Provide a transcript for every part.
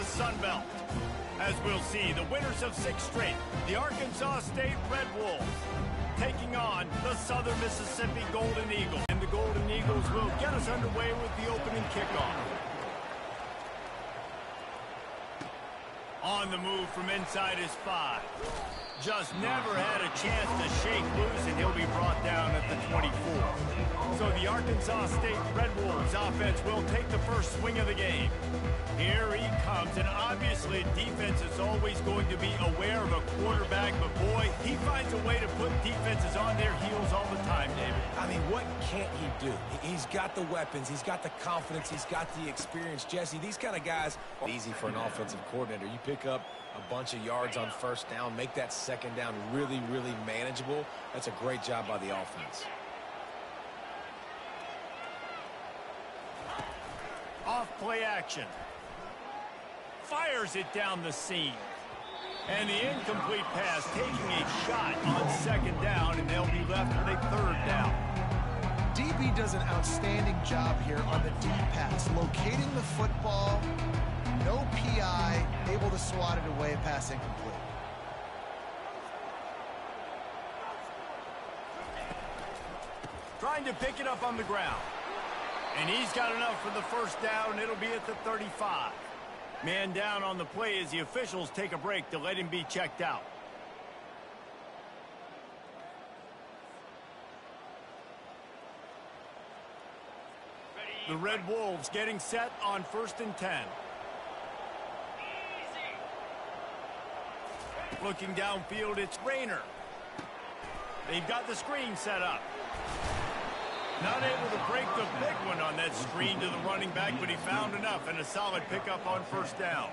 the Sun Belt. As we'll see, the winners of 6 straight, the Arkansas State Red Wolves, taking on the Southern Mississippi Golden Eagles. And the Golden Eagles will get us underway with the opening kickoff. On the move from inside his 5. Just never had a chance to shake loose, and he'll be brought down at the 24. So the Arkansas State Red Wolves offense will take the first swing of the game. Here he comes, and obviously defense is always going to be aware of a quarterback, but boy, he finds a way to put defenses on their heels all the time, David. I mean, what can't he do? He's got the weapons, he's got the confidence, he's got the experience. Jesse, these kind of guys are easy for an offensive coordinator. You pick up a bunch of yards on first down, make that second down really, really manageable. That's a great job by the offense. Off play action. Fires it down the seam. And the incomplete pass taking a shot on second down, and they'll be left with a third down. DB does an outstanding job here on the deep pass, locating the football, no PI, able to swat it away, pass incomplete. Trying to pick it up on the ground. And he's got enough for the first down. It'll be at the 35. Man down on the play as the officials take a break to let him be checked out. The Red Wolves getting set on 1st and 10. Looking downfield, it's Rayner. They've got the screen set up. Not able to break the big one on that screen to the running back, but he found enough and a solid pickup on first down.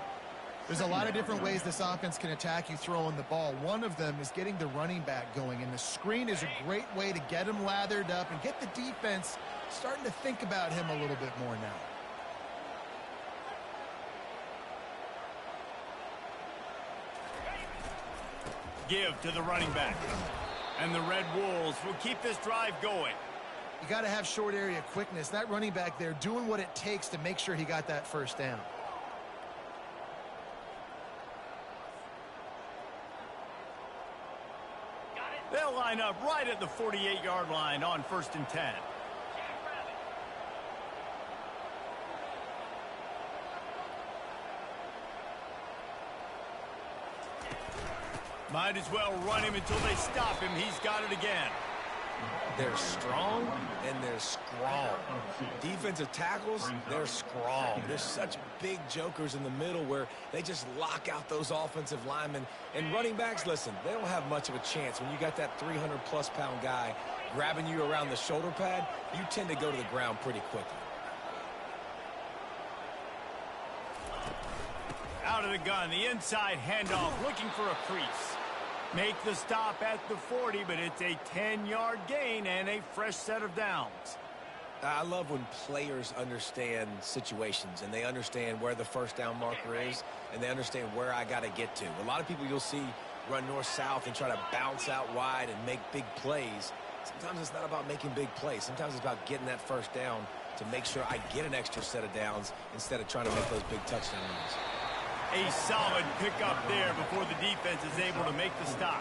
There's a lot of different ways this offense can attack you throwing the ball. One of them is getting the running back going, and the screen is a great way to get him lathered up and get the defense starting to think about him a little bit more now. Give to the running back. And the Red Wolves will keep this drive going. You got to have short area quickness. That running back there doing what it takes to make sure he got that first down. They'll line up right at the 48-yard line on 1st and 10. Might as well run him until they stop him. He's got it again. They're strong and they're scrawl. Defensive tackles, they're scrawl. There's such big jokers in the middle where they just lock out those offensive linemen. And running backs, listen, they don't have much of a chance. When you got that 300-plus pound guy grabbing you around the shoulder pad, you tend to go to the ground pretty quickly. Out of the gun, the inside handoff, looking for a crease. Make the stop at the 40, but it's a 10-yard gain and a fresh set of downs. I love when players understand situations and they understand where the first down marker is and they understand where I got to get to. A lot of people you'll see run north-south and try to bounce out wide and make big plays. Sometimes it's not about making big plays. Sometimes it's about getting that first down to make sure I get an extra set of downs instead of trying to make those big touchdown runs. A solid pickup there before the defense is able to make the stop.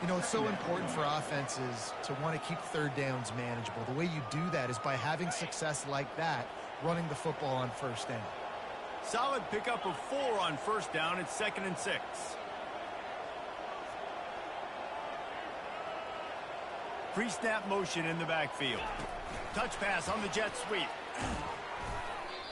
You know, it's so important for offenses to want to keep third downs manageable. The way you do that is by having success like that, running the football on first down. Solid pickup of 4 on first down. It's 2nd and 6. Pre-snap motion in the backfield. Touch pass on the jet sweep.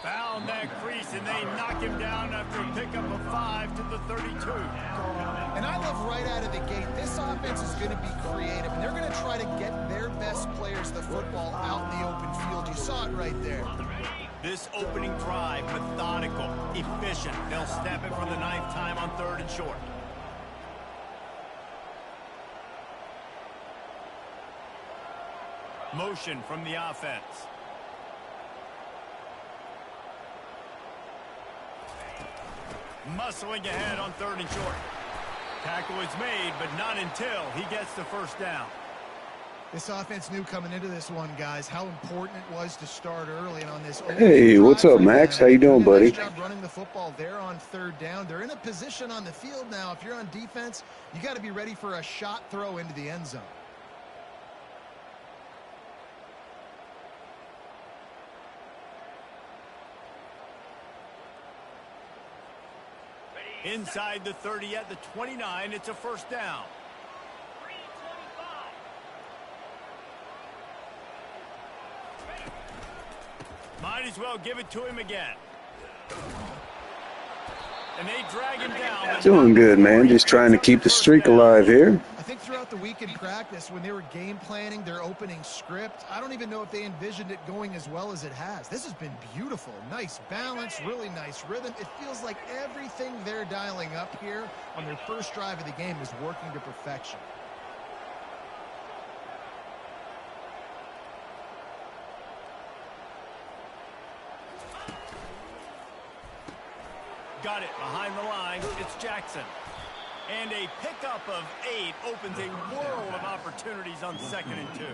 Found that crease, and they knock him down after a pickup of 5 to the 32. And I love right out of the gate, this offense is going to be creative, and they're going to try to get their best players the football out in the open field. You saw it right there. This opening drive, methodical, efficient. They'll snap it for the 9th time on 3rd and short. Motion from the offense. Muscling ahead on 3rd and short. Tackle is made, but not until he gets the first down. This offense knew coming into this one, guys, how important it was to start early. And on this Hey, what's up, Max? How you doing, buddy? Nice job running the football there on third down. They're in a position on the field now. If you're on defense, you got to be ready for a shot throw into the end zone. Inside the 30 at the 29, it's a first down. Might as well give it to him again. And they drag him down. Doing good, man. Just trying to keep the streak alive here. I think throughout the week in practice, when they were game planning their opening script, I don't even know if they envisioned it going as well as it has. This has been beautiful. Nice balance, really nice rhythm. It feels like everything they're dialing up here on their first drive of the game is working to perfection. Got it behind the line. It's Jackson. And a pickup of 8 opens a world of opportunities on 2nd and 2.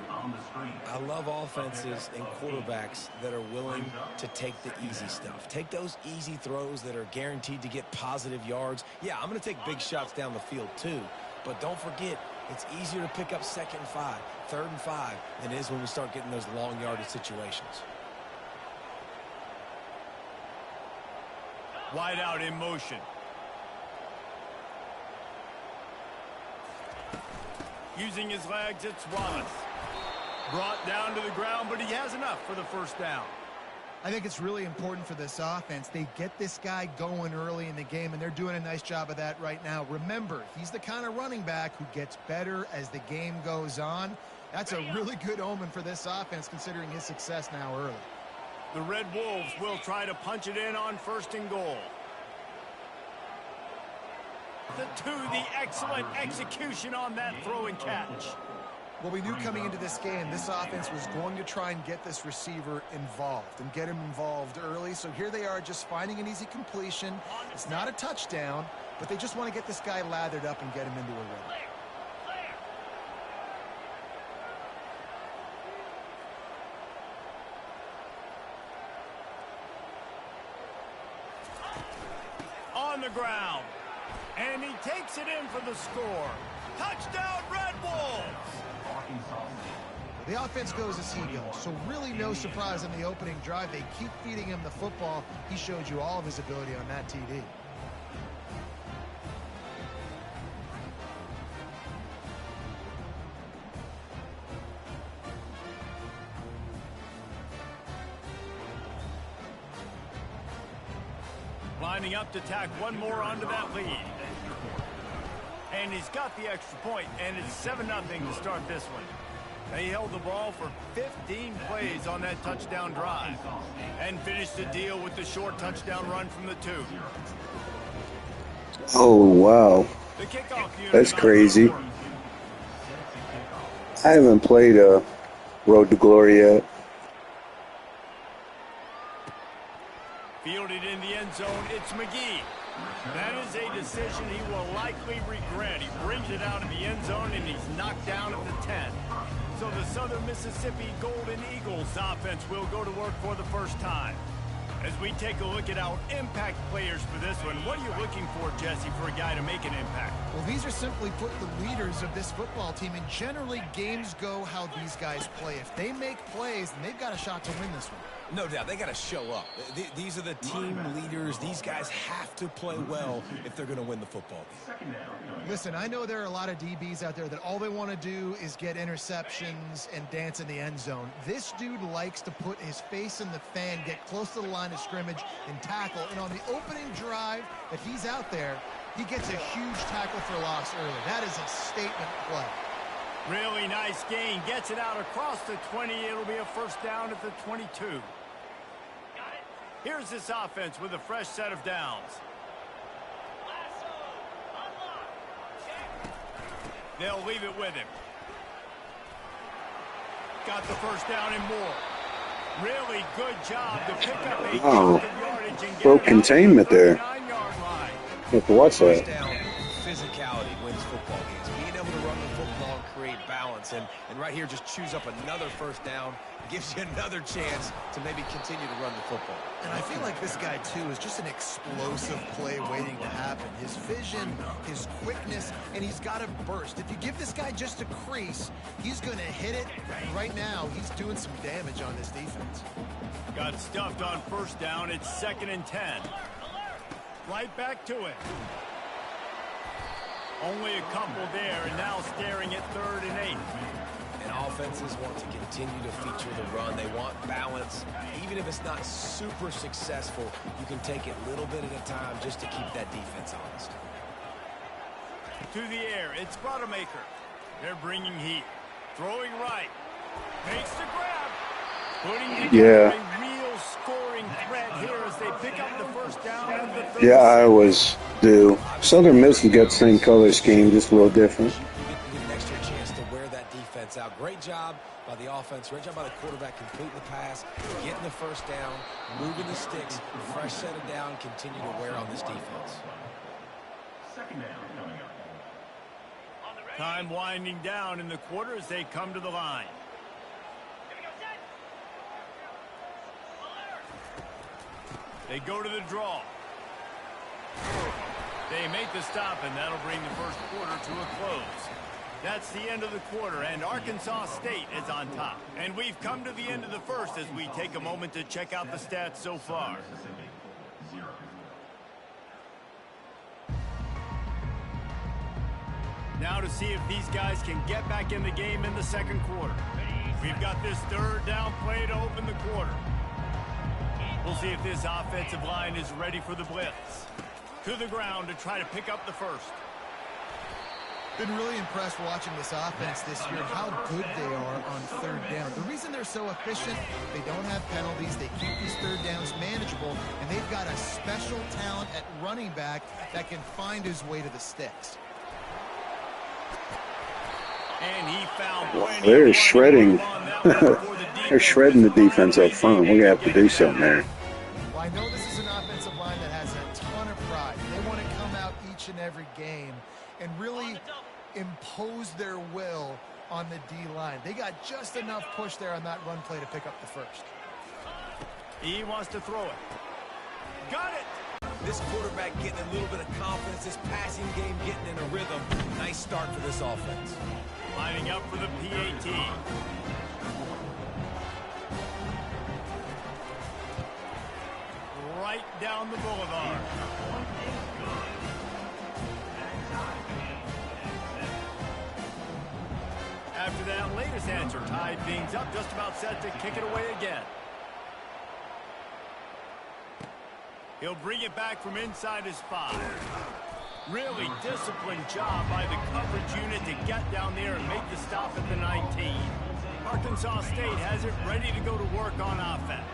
I love offenses and quarterbacks that are willing to take the easy stuff. Take those easy throws that are guaranteed to get positive yards. Yeah, I'm going to take big shots down the field too. But don't forget, it's easier to pick up 2nd and 5, 3rd and 5 than it is when we start getting those long yardage situations. Wide out in motion. Using his legs, it's Wallace. Brought down to the ground, but he has enough for the first down. I think it's really important for this offense. They get this guy going early in the game, and they're doing a nice job of that right now. Remember, he's the kind of running back who gets better as the game goes on. That's a really good omen for this offense, considering his success now early. The Red Wolves will try to punch it in on 1st and goal. The excellent execution on that throw and catch. Well, we knew coming into this game, this offense was going to try and get this receiver involved and get him involved early. So here they are just finding an easy completion. It's not a touchdown, but they just want to get this guy lathered up and get him into a rhythm. On the ground. And he takes it in for the score. Touchdown, Red Wolves! The offense goes as he goes, so really no surprise on the opening drive. They keep feeding him the football. He showed you all of his ability on that TD. Lining up to tack one more onto that lead. And he's got the extra point, and it's 7-0 to start this one. They held the ball for 15 plays on that touchdown drive and finished the deal with the short touchdown run from the 2. Oh, wow. The kickoff unit. That's crazy. I haven't played Road to Glory yet. Fielded in the end zone, it's McGee. That is a decision he will likely regret. He brings it out of the end zone, and he's knocked down at the 10. So the Southern Mississippi Golden Eagles offense will go to work for the first time. As we take a look at our impact players for this one, what are you looking for, Jesse, for a guy to make an impact? Well, these are simply put the leaders of this football team, and generally games go how these guys play. If they make plays, then they've got a shot to win this one. No doubt, they got to show up. These are the team leaders. These guys have to play well if they're going to win the football game. Listen, I know there are a lot of DBs out there that all they want to do is get interceptions and dance in the end zone. This dude likes to put his face in the fan, get close to the line of scrimmage, and tackle. And on the opening drive that he's out there, he gets a huge tackle for loss early. That is a statement play. Really nice gain. Gets it out across the 20. It'll be a first down at the 22. Here's this offense with a fresh set of downs. They'll leave it with him. Got the first down and more. Really good job to pick up a Wow. yardage and get Broke containment there. 39-yard line. You have to watch that. First down, physicality wins football games. Being able to run the football and create balance. And right here, just choose up another first down. Gives you another chance to maybe continue to run the football. And I feel like this guy, too, is just an explosive play waiting to happen. His vision, his quickness, and he's got a burst. If you give this guy just a crease, he's going to hit it. Right now, he's doing some damage on this defense. Got stuffed on first down. It's 2nd and 10. Right back to it. Only a couple there, and now staring at 3rd and 8. And offenses want to continue to feature the run. They want balance. Even if it's not super successful, you can take it a little bit at a time just to keep that defense honest. To the air, it's Rodemaker. They're bringing heat. Throwing right. Makes the grab. Putting together a real scoring threat here as they pick up the first down at the 30. Yeah, I was due. Southern Miss has got the same color scheme, just a little different. Out. Great job by the offense. Great job by the quarterback completing the pass, getting the first down, moving the sticks, fresh set of down, continue to wear on this defense. Time winding down in the quarter as they come to the line. They go to the draw. They make the stop, and that'll bring the first quarter to a close. That's the end of the quarter, and Arkansas State is on top. And we've come to the end of the first as we take a moment to check out the stats so far. Now to see if these guys can get back in the game in the second quarter. We've got this 3rd down play to open the quarter. We'll see if this offensive line is ready for the blitz. To the ground to try to pick up the first. Been really impressed watching this offense this year, how good they are on 3rd down. The reason they're so efficient, they don't have penalties, they keep these 3rd downs manageable, and they've got a special talent at running back that can find his way to the sticks. And he found plenty. They're shredding. They're shredding the defense up front. We're going to have to do something there. Well, I know this is an offensive line that has a ton of pride. They want to come out each and every game and really impose their will on the D-line. They got just enough push there on that run play to pick up the first. He wants to throw it. Got it! This quarterback getting a little bit of confidence, this passing game getting in a rhythm. Nice start for this offense. Lining up for the PAT. Right down the boulevard. After that latest answer, tied things up, just about set to kick it away again. He'll bring it back from inside his 5. Really disciplined job by the coverage unit to get down there and make the stop at the 19. Arkansas State has it ready to go to work on offense.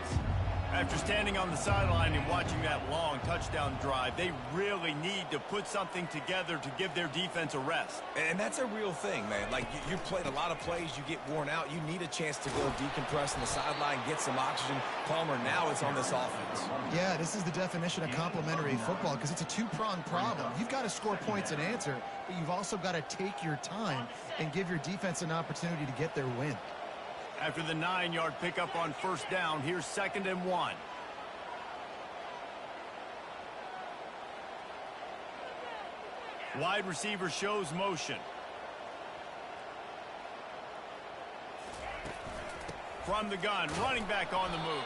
After standing on the sideline and watching that long touchdown drive, they really need to put something together to give their defense a rest. And that's a real thing, man. Like, you played a lot of plays, you get worn out. You need a chance to go decompress on the sideline, get some oxygen. Palmer, now it's on this offense. Yeah, this is the definition of complementary football because it's a two-pronged problem. You've got to score points and answer, but you've also got to take your time and give your defense an opportunity to get their win. After the 9-yard pickup on first down, here's 2nd and 1. Wide receiver shows motion. From the gun, running back on the move.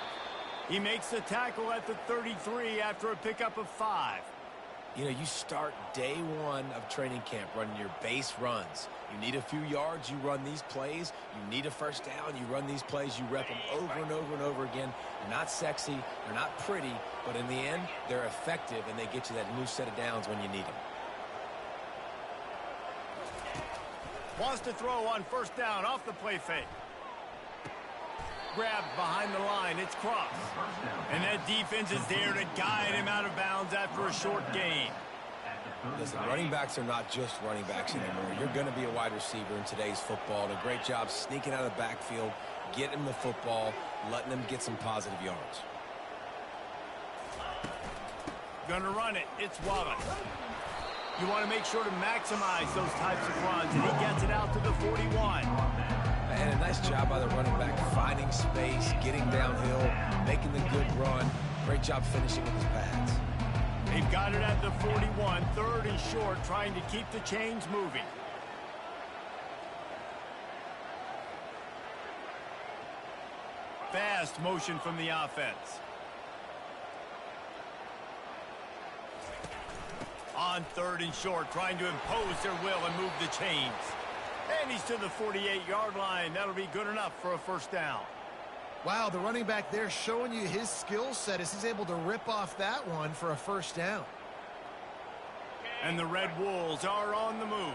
He makes the tackle at the 33 after a pickup of 5. You know, you start day 1 of training camp running your base runs. You need a few yards, you run these plays. You need a first down, you run these plays. You rep them over and over and over again. They're not sexy, they're not pretty, but in the end, they're effective, and they get you that new set of downs when you need them. Wants to throw on first down off the play fake. Grabbed behind the line, it's Cross. And that defense is there to guide him out of bounds after a short gain. Listen, running backs are not just running backs anymore. You're going to be a wide receiver in today's football. And a great job sneaking out of the backfield, getting them the football, letting them get some positive yards. Gonna run it. It's Wallace. You want to make sure to maximize those types of runs, and he gets it out to the 41. And a nice job by the running back, finding space, getting downhill, making the good run. Great job finishing with his pads. They've got it at the 41, 3rd and short, trying to keep the chains moving. Fast motion from the offense. On 3rd and short, trying to impose their will and move the chains. And he's to the 48-yard line. That'll be good enough for a first down. Wow, the running back there showing you his skill set as he's able to rip off that one for a first down. And the Red Wolves are on the move.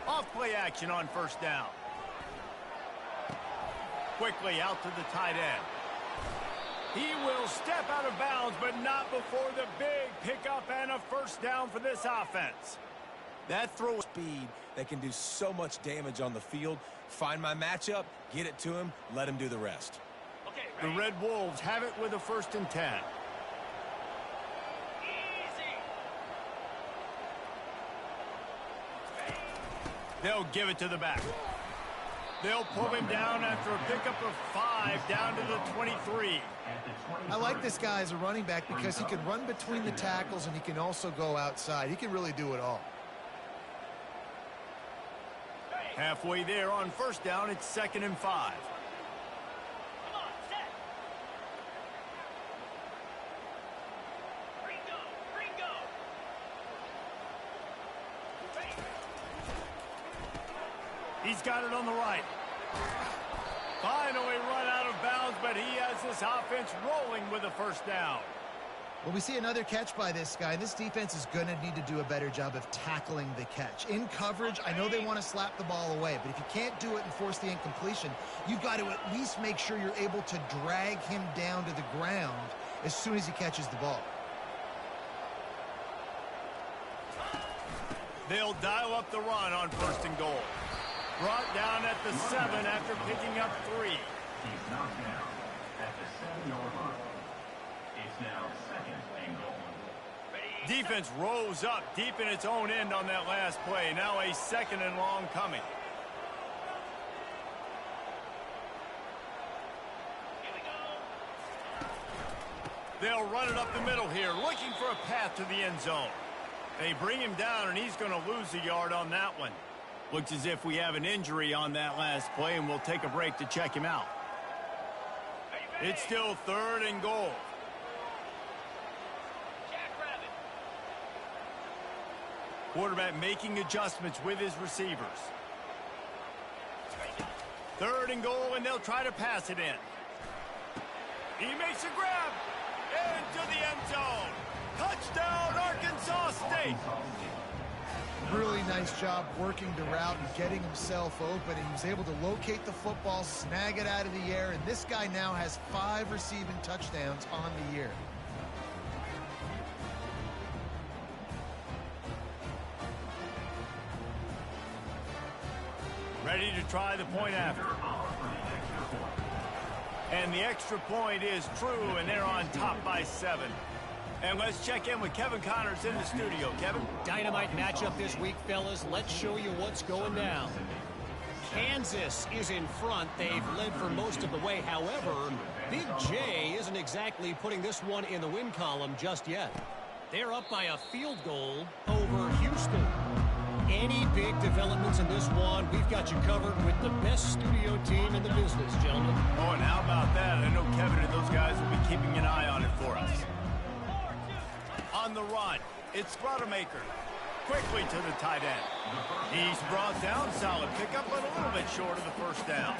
Off-play action on first down. Quickly out to the tight end. He will step out of bounds, but not before the big pickup and a first down for this offense. That throw speed that can do so much damage on the field. Find my matchup, get it to him, let him do the rest. Okay, the Red Wolves have it with a 1st and 10. They'll give it to the back. They'll pull him down after a pickup of 5 down to the 23. I like this guy as a running back because he can run between the tackles and he can also go outside. He can really do it all. Halfway there on first down, it's 2nd and 5. He's got it on the right. Finally run out of bounds, but he has this offense rolling with a first down. Well, we see another catch by this guy. This defense is going to need to do a better job of tackling the catch. In coverage, I know they want to slap the ball away, but if you can't do it and force the incompletion, you've got to at least make sure you're able to drag him down to the ground as soon as he catches the ball. They'll dial up the run on 1st and goal. Brought down at the 7 after picking up 3. He's knocked down at the 7-yard line. It's now 2nd and goal. Defense rose up deep in its own end on that last play. Now a 2nd and long coming. Here we go. They'll run it up the middle here, looking for a path to the end zone. They bring him down, and he's going to lose a yard on that one. Looks as if we have an injury on that last play, and we'll take a break to check him out. It's still 3rd and goal. Quarterback making adjustments with his receivers. 3rd and goal, and they'll try to pass it in. He makes a grab into the end zone. Touchdown, Arkansas State. Really nice job working the route and getting himself open, and he was able to locate the football, snag it out of the air, and this guy now has 5 receiving touchdowns on the year. Ready to try the point after. And the extra point is true, and they're on top by 7. And let's check in with Kevin Connors in the studio. Kevin? Dynamite matchup this week, fellas. Let's show you what's going down. Kansas is in front. They've led for most of the way. However, Big J isn't exactly putting this one in the win column just yet. They're up by a field goal over Houston. Any big developments in this one, we've got you covered with the best studio team in the business, gentlemen. Oh, and how about that? I know Kevin and those guys will be keeping an eye on it for us. On the run, it's Rodemaker. Quickly to the tight end. He's brought down, solid pickup, but a little bit short of the first down.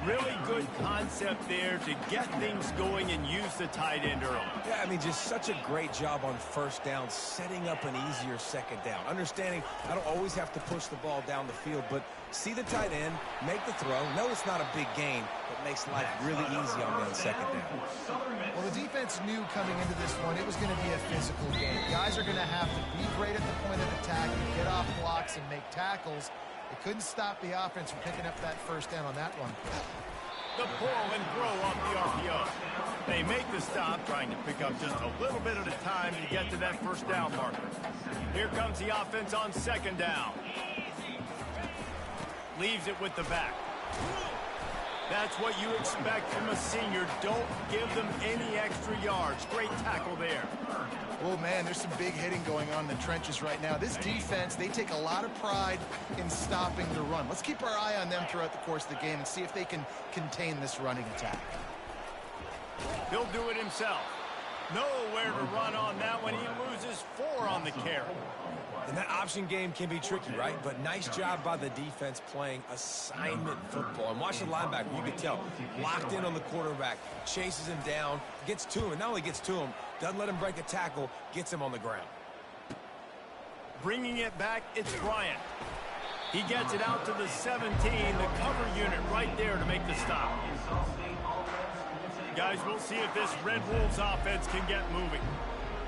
Really good concept there to get things going and use the tight end early. Yeah, I mean, just such a great job on first down, setting up an easier second down. Understanding I don't always have to push the ball down the field, but see the tight end, make the throw. No, it's not a big gain, but makes life really easy on that second down. Well, the defense defense knew coming into this one it was going to be a physical game. Guys are going to have to be great at the point of attack and get off blocks and make tackles. It couldn't stop the offense from picking up that first down on that one. The pull and throw off the RPO. They make the stop, trying to pick up just a little bit at a time to get to that first down marker. Here comes the offense on second down. Leaves it with the back. That's what you expect from a senior. Don't give them any extra yards. Great tackle there. Oh, man, there's some big hitting going on in the trenches right now. This defense, they take a lot of pride in stopping the run. Let's keep our eye on them throughout the course of the game and see if they can contain this running attack. He'll do it himself. Nowhere to run on that one. He loses 4 on the carry. And that option game can be tricky, right? But nice job by the defense playing assignment football. And watch the linebacker. You can tell. Locked in on the quarterback. Chases him down. Gets to him. And not only gets to him, doesn't let him break a tackle. Gets him on the ground. Bringing it back, it's Bryant. He gets it out to the 17. The cover unit right there to make the stop. Guys, we'll see if this Red Wolves offense can get moving.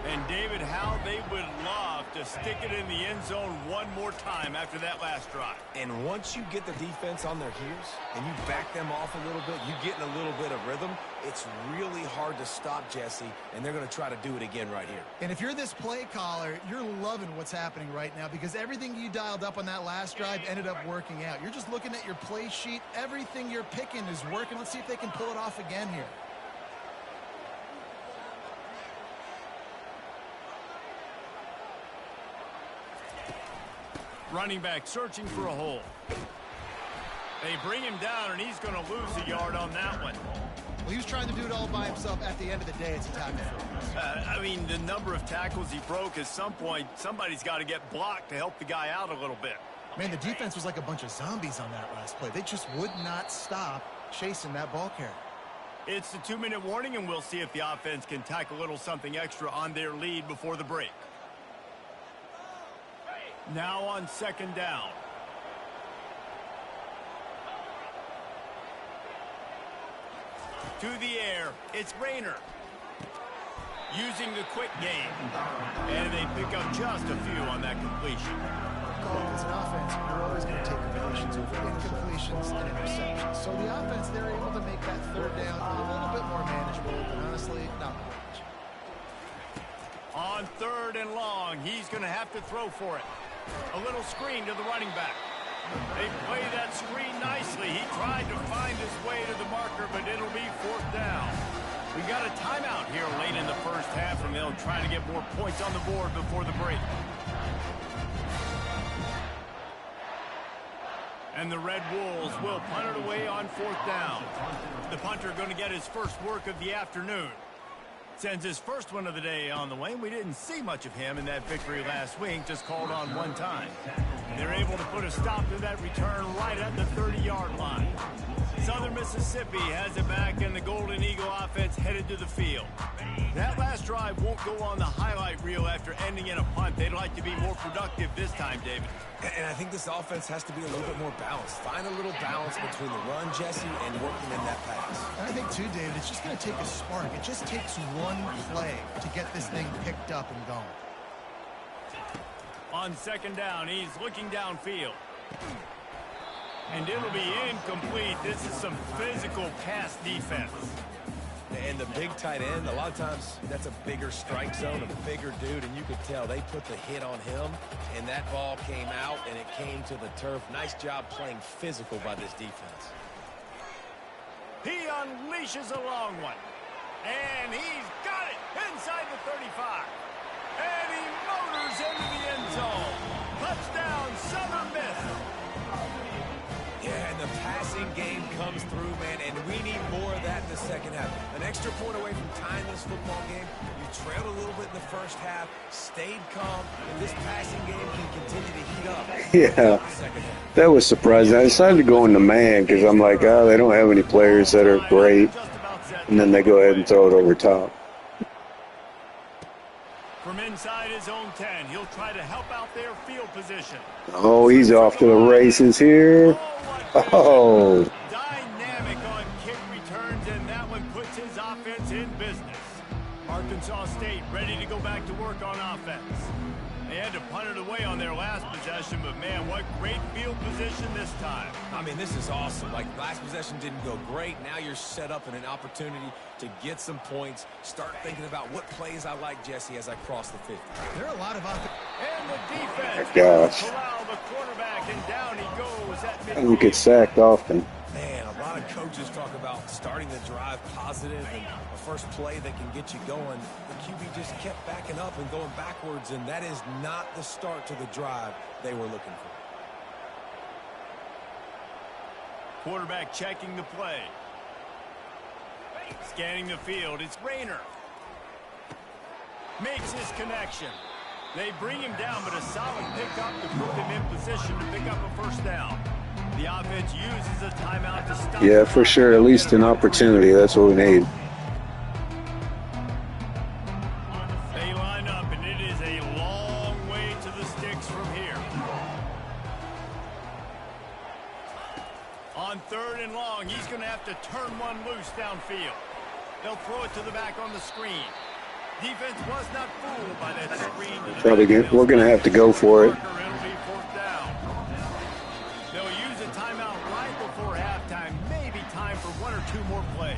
And, David, how they would love to stick it in the end zone one more time after that last drive. And once you get the defense on their heels and you back them off a little bit, you get in a little bit of rhythm, it's really hard to stop, Jesse, and they're going to try to do it again right here. And if you're this play caller, you're loving what's happening right now because everything you dialed up on that last drive ended up working out. You're just looking at your play sheet. Everything you're picking is working. Let's see if they can pull it off again here. Running back searching for a hole. They bring him down, and he's going to lose a yard on that one. Well, he was trying to do it all by himself. At the end of the day, it's a tackle for him. I mean, the number of tackles he broke, at some point, somebody's got to get blocked to help the guy out a little bit. Man, the defense was like a bunch of zombies on that last play. They just would not stop chasing that ball carrier. It's the 2-minute warning, and we'll see if the offense can tack a little something extra on their lead before the break. Now on second down. To the air, it's Rayner. Using the quick game. And they pick up just a few on that completion. As an offense, you're always going to take completions over incompletions and interceptions. So the offense, they're able to make that third down a little bit more manageable, but honestly, not much. On third and long, he's going to have to throw for it. A little screen to the running back. They play that screen nicely. He tried to find his way to the marker, but it'll be 4th down. We got a timeout here late in the first half, and they'll try to get more points on the board before the break. And the Red Wolves will punt it away on 4th down. The punter going to get his first work of the afternoon. Sends his first one of the day on the way. We didn't see much of him in that victory last week, just called on one time. They're able to put a stop to that return right at the 30-yard line. Southern Mississippi has it back, and the Golden Eagle offense headed to the field. That last drive won't go on the highlight reel after ending in a punt. They'd like to be more productive this time, David. And I think this offense has to be a little bit more balanced. Find a little balance between the run, Jesse, and working in that pass. And I think, too, David, it's just going to take a spark. It just takes one play to get this thing picked up and going. On second down, he's looking downfield. And it'll be incomplete. This is some physical pass defense. And the big tight end, a lot of times that's a bigger strike zone, a bigger dude, and you could tell they put the hit on him, and that ball came out, and it came to the turf. Nice job playing physical by this defense. He unleashes a long one. And he's got it inside the 35. And he motors into the end zone. Touchdown, Southern Miss. Yeah, and the passing game comes through, man, and we need more of that in the second half. An extra point away from tying this football game. You trailed a little bit in the first half, stayed calm, and this passing game can continue to heat up. Yeah, that was surprising. I decided to go into man because I'm like, oh, they don't have any players that are great. And then they go ahead and throw it over top. From inside his own 10, he'll try to help out their field position. Oh, he's off to the races here. Oh. Dynamic on kick returns, and that one puts his offense in business. Arkansas State ready to go back to work on offense. They had to punt it away on their last possession, but man, what great field position this time. I mean, this is awesome. Like, last possession didn't go great. Now you're set up in an opportunity to get some points. Start thinking about what plays I like, Jesse, as I cross the 50. There are a lot of offense. And the defense corral the quarterback, and down he goes at midfield. I don't get sacked often. Man, a lot of coaches talk about starting the drive positive and a first play that can get you going. The QB just kept backing up and going backwards, and that is not the start to the drive they were looking for. Quarterback checking the play. Scanning the field, it's Rayner. Makes his connection. They bring him down, but a solid pickup to put him in position to pick up a first down. The offense uses a timeout to stop. Yeah, for sure. At least an opportunity. That's what we need. They line up, and it is a long way to the sticks from here. On 3rd and long, he's going to have to turn one loose downfield. They'll throw it to the back on the screen. Defense was not fooled by that screen. Probably good. We're going to have to go for it. It'll be 4th down. They'll use a timeout right before halftime. Maybe time for 1 or 2 more plays.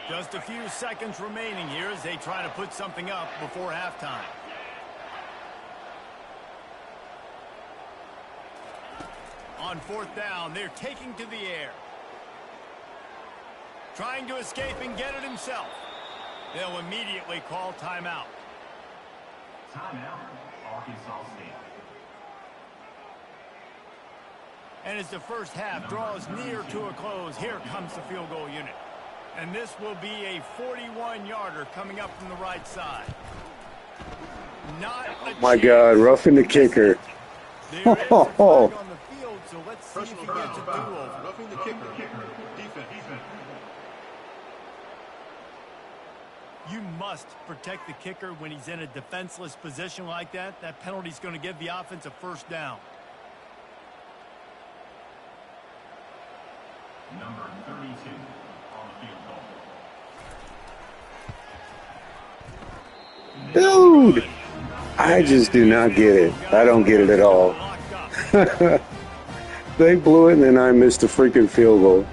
Just a few seconds remaining here as they try to put something up before halftime. On 4th down, they're taking to the air. Trying to escape and get it himself. They'll immediately call timeout. Timeout, Arkansas State. And as the first half draws near to a close, here comes the field goal unit. And this will be a 41-yarder coming up from the right side. Not a My chance. God, roughing the kicker. There is a flag on the field, so let's see if he gets a do-over. Roughing the kicker. Defense. You must protect the kicker when he's in a defenseless position like that. That penalty's going to give the offense a first down. Number 32 on the field goal. Dude, I just do not get it. I don't get it at all. They blew it, and then I missed a freaking field goal.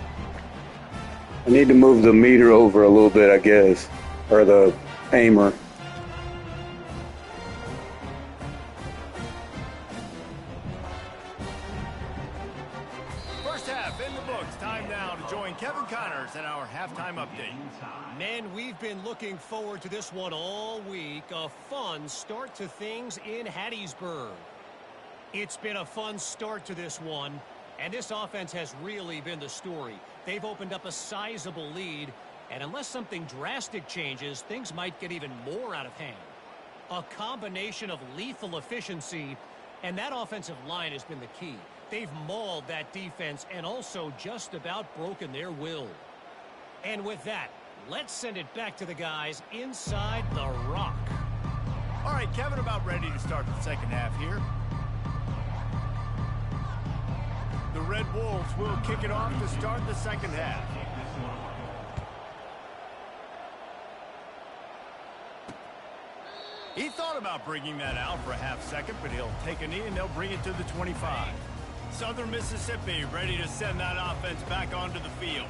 I need to move the meter over a little bit, I guess, or the aimer. First half in the books. Time now to join Kevin Connors in our halftime update. Man, we've been looking forward to this one all week. A fun start to things in Hattiesburg. It's been a fun start to this one, and this offense has really been the story. They've opened up a sizable lead, and unless something drastic changes, things might get even more out of hand. A combination of lethal efficiency, and that offensive line has been the key. They've mauled that defense and also just about broken their will. And with that, let's send it back to the guys inside the Rock. All right, Kevin, about ready to start the second half here. The Red Wolves will kick it off to start the second half. He thought about bringing that out for a half second, but he'll take a knee and they'll bring it to the 25. Southern Mississippi ready to send that offense back onto the field.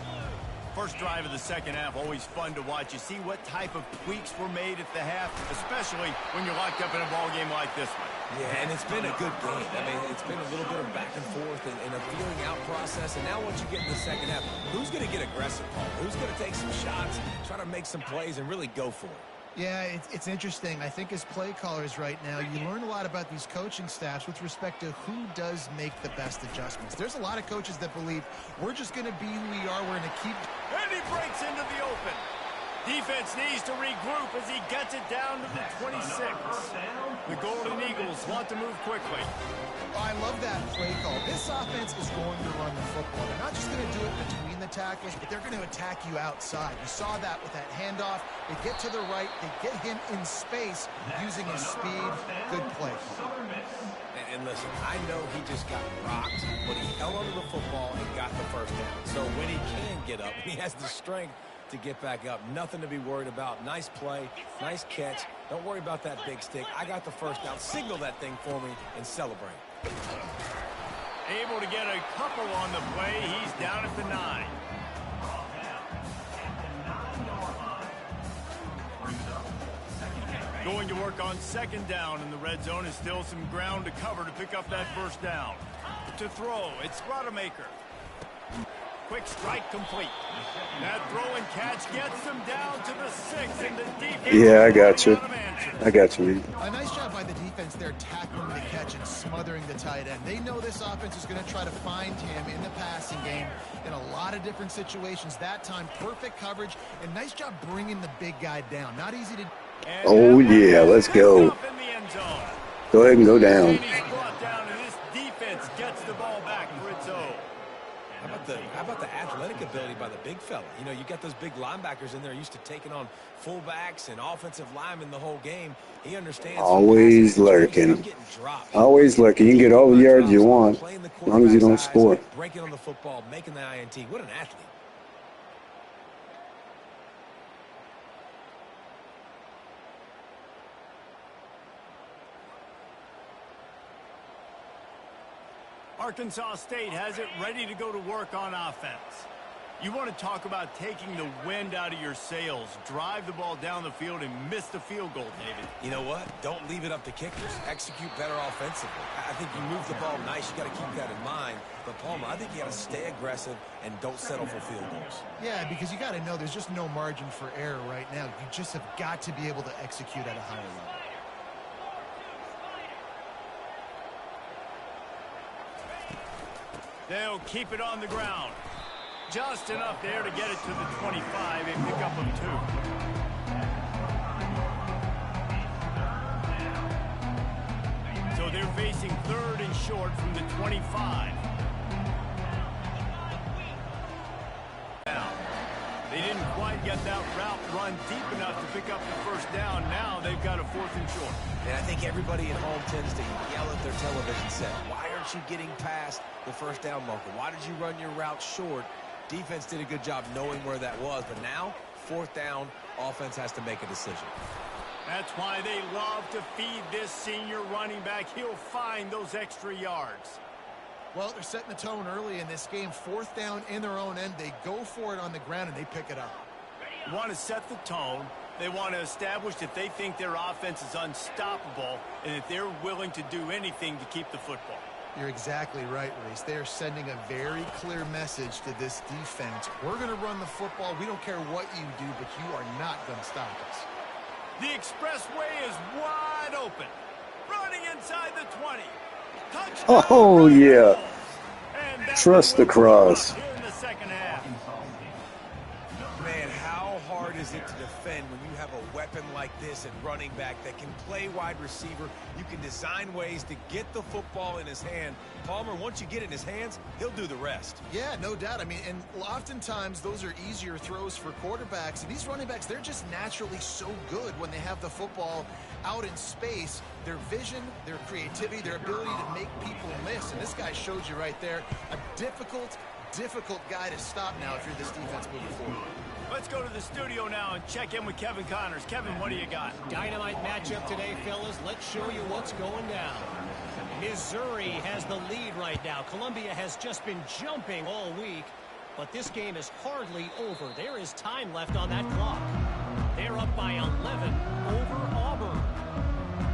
First drive of the second half, always fun to watch. You see what type of tweaks were made at the half, especially when you're locked up in a ball game like this one. Yeah, and it's been a good game. I mean, it's been a little bit of back and forth and a feeling out process. And now once you get in the second half, who's going to get aggressive, Paul? Who's going to take some shots, try to make some plays, and really go for it? Yeah, it's interesting. I think as play callers right now, you learn a lot about these coaching staffs with respect to who does make the best adjustments. There's a lot of coaches that believe we're just going to be who we are. We're going to keep. And he breaks into the open. Defense needs to regroup as he gets it down to the 26. The Golden Eagles want to move quickly. I love that play call. This offense is going to run the football. They're not just going to do it between the tackles, but they're going to attack you outside. You saw that with that handoff. They get to the right. They get him in space using his speed. Good play. And listen, I know he just got rocked, but he held onto the football and got the first down. So when he can get up, he has the strength to get back up. Nothing to be worried about. Nice play, nice catch. Don't worry about that big stick. I got the first down. Signal that thing for me and celebrate. Able to get a couple on the play. He's down at the 9. Going to work on second down in the red zone. Is still some ground to cover to pick up that first down. To throw, it's Rodemaker. Quick strike complete. That throw and catch gets them down to the 6, and the defense. Yeah, I got you. I got you, man. A nice job by the defense there, tackling the catch and smothering the tight end. They know this offense is going to try to find him in the passing game in a lot of different situations. That time, perfect coverage, and nice job bringing the big guy down. Not easy to. Oh, yeah, let's go. Go ahead and go down. This defense gets the ball back for its own. How about the athletic ability by the big fella? You know, you got those big linebackers in there used to taking on fullbacks and offensive linemen the whole game. He understands. Always lurking. Always lurking. You can get all the yards you want as long as you don't score. Breaking on the football, making the INT. What an athlete. Arkansas State has it ready to go to work on offense. You want to talk about taking the wind out of your sails. Drive the ball down the field and miss the field goal, David. You know what? Don't leave it up to kickers. Execute better offensively. I think you move the ball nice. You got to keep that in mind. But, Palmer, I think you got to stay aggressive and don't settle for field goals. Yeah, because you got to know there's just no margin for error right now. You just have got to be able to execute at a higher level. They'll keep it on the ground. Just enough there to get it to the 25, a pickup of 2. So they're facing 3rd and short from the 25. Now, they didn't quite get that route run deep enough to pick up the first down. Now they've got a 4th and short. And I think everybody at home tends to yell at their television set. Why aren't you getting past the first down marker? Why did you run your route short? Defense did a good job knowing where that was. But now, 4th down, offense has to make a decision. That's why they love to feed this senior running back. He'll find those extra yards. Well, they're setting the tone early in this game. 4th down in their own end. They go for it on the ground, and they pick it up. You want to set the tone. They want to establish that they think their offense is unstoppable and that they're willing to do anything to keep the football. You're exactly right, Reese. They are sending a very clear message to this defense. We're going to run the football. We don't care what you do, but you are not going to stop us. The expressway is wide open. Running inside the 20. Touchdown. Oh, yeah. Trust the cross. Here in the second half. Man, how hard is it to defend when you have a weapon like this at running back that can play wide receiver? You can design ways to get the football in his hand. Palmer, once you get it in his hands, he'll do the rest. Yeah, no doubt. I mean, and oftentimes those are easier throws for quarterbacks. And these running backs, they're just naturally so good when they have the football out in space. Their vision, their creativity, their ability to make people miss. And this guy showed you right there a difficult guy to stop now if you're this defense moving forward. Let's go to the studio now and check in with Kevin Connors. Kevin, what do you got? Dynamite matchup today, fellas. Let's show you what's going down. Missouri has the lead right now. Columbia has just been jumping all week, but this game is hardly over. There is time left on that clock. They're up by 11 over Auburn.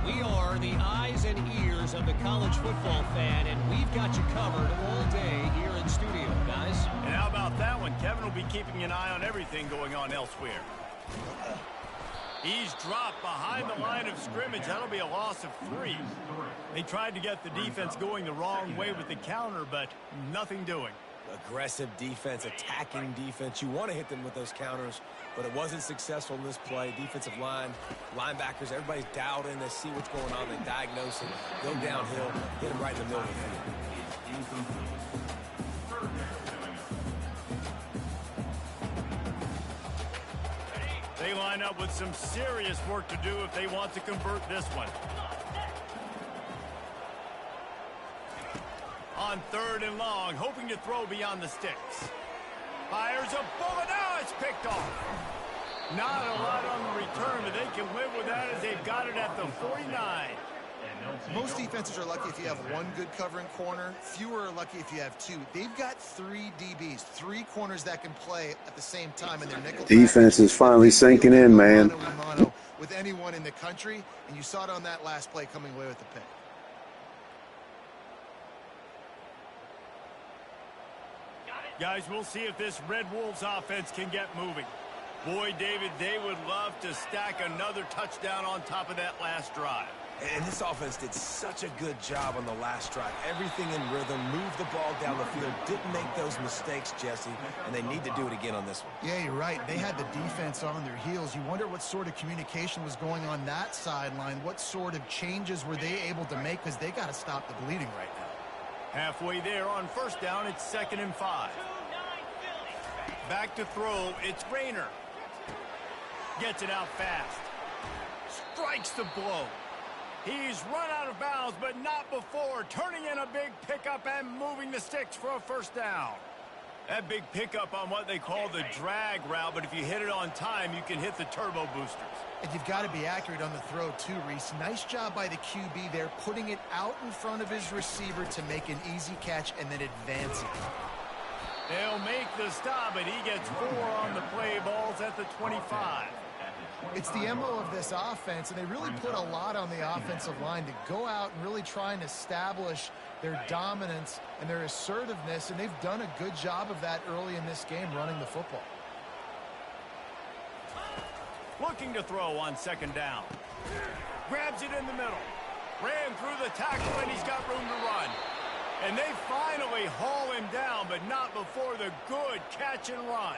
We are the eyes and ears of the college football fan, and we've got you covered all day here in studio, guys. And how about that one? Kevin will be keeping an eye on everything going on elsewhere. He's dropped behind the line of scrimmage. That'll be a loss of 3. They tried to get the defense going the wrong way with the counter, but nothing doing. Aggressive defense, attacking defense. You want to hit them with those counters, but it wasn't successful in this play. Defensive line, linebackers, everybody's dialed in. They see what's going on. They diagnose it, go downhill, hit them right in the middle of the field. They line up with some serious work to do if they want to convert this one. On 3rd and long, hoping to throw beyond the sticks. Fires a bullet. Now it's picked off. Not a lot on the return, but they can live with that as they've got it at the 49. Most defenses are lucky if you have one good covering corner. Fewer are lucky if you have two. They've got 3 DBs, 3 corners that can play at the same time in their nickel. Defense is finally sinking in, man. With anyone in the country, and you saw it on that last play coming away with the pick. Guys, we'll see if this Red Wolves offense can get moving. Boy, David, they would love to stack another touchdown on top of that last drive. And this offense did such a good job on the last drive. Everything in rhythm, moved the ball down the field, didn't make those mistakes, Jesse, and they need to do it again on this one. Yeah, you're right. They had the defense on their heels. You wonder what sort of communication was going on that sideline. What sort of changes were they able to make, because they got to stop the bleeding right now. Halfway there on 1st down, it's 2nd and 5. Back to throw, it's Rayner. Gets it out fast. Strikes the blow. He's run out of bounds, but not before. Turning in a big pickup and moving the sticks for a 1st down. That big pickup on what they call the drag route, but if you hit it on time, you can hit the turbo boosters. And you've got to be accurate on the throw too, Reese. Nice job by the QB there, putting it out in front of his receiver to make an easy catch and then advancing. They'll make the stop, but he gets 4 on the play balls at the 25. It's the MO of this offense, and they really put a lot on the offensive line to go out and really try and establish their dominance and their assertiveness, and they've done a good job of that early in this game running the football. Looking to throw on 2nd down. Grabs it in the middle. Ran through the tackle, and he's got room to run. And they finally haul him down, but not before the good catch and run.